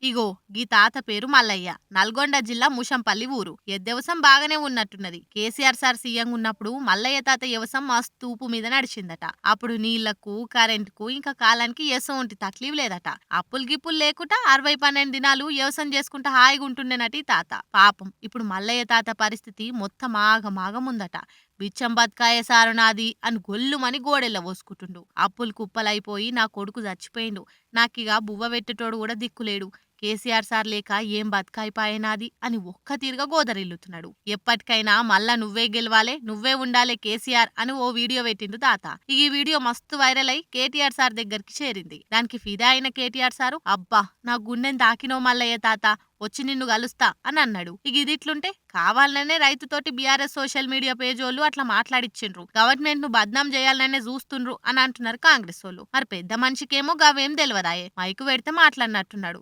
ఇగో గీ తాత పేరు మల్లయ్య. నల్గొండ జిల్లా ముషంపల్లి ఊరు. ఎద్దెవసం బాగానే ఉన్నట్టున్నది. కేసీఆర్ సార్ సీఎం ఉన్నప్పుడు మల్లయ్య తాత వ్యవసం మస్తు ఊపు మీద నడిచిందట. అప్పుడు నీళ్లకు, కరెంటుకు, ఇంకా కాలానికి ఎసొంటి తక్లీఫ్ లేదట. అప్పులు గిప్పులు లేకుండా 60-12 దినాలు వ్యవసం చేసుకుంటా హాయిగా ఉంటుండేనట ఈ తాత. పాపం ఇప్పుడు మల్లయ్య తాత పరిస్థితి మొత్తం ఆగమాగం ఉందట. బిచ్చం బతుకాయే సారు నాది అని గొల్లుమని గోడెల్ల పోసుకుంటుండు. అప్పులు కుప్పలైపోయి నా కొడుకు చచ్చిపోయిండు. నాకిగా బువ్వ పెట్టేటోడు కూడా దిక్కులేడు. కేసీఆర్ సార్ లేక ఏం బతుకైపాయనాది అని ఒక్క తీరుగా గోదరిల్లుతున్నాడు. ఎప్పటికైనా మళ్ళా నువ్వే గెలవాలే, నువ్వే ఉండాలే కేసీఆర్ అని ఓ వీడియో పెట్టిండు తాత. ఈ వీడియో మస్తు వైరల్ అయి కేటీఆర్ సార్ దగ్గరికి చేరింది. దానికి ఫిదా అయిన కేటీఆర్ సారు అబ్బా నా గుండెని తాకినో మల్లయ్య తాత, వచ్చి నిన్ను కలుస్తా అని అన్నాడు. ఇది ఇట్లుంటే కావాలనే రైతుతోటి బీఆర్ఎస్ సోషల్ మీడియా పేజోళ్ళు అట్లా మాట్లాడిచ్చిండ్రు. గవర్నమెంట్ ను బద్నాం చేయాలనే చూస్తుండ్రు అని అంటున్నారు కాంగ్రెస్ వాళ్ళు. మరి పెద్ద మనిషికేమో గవేం తెలియదాయే, మైకు పెడితే మాట్లాడినట్టున్నాడు.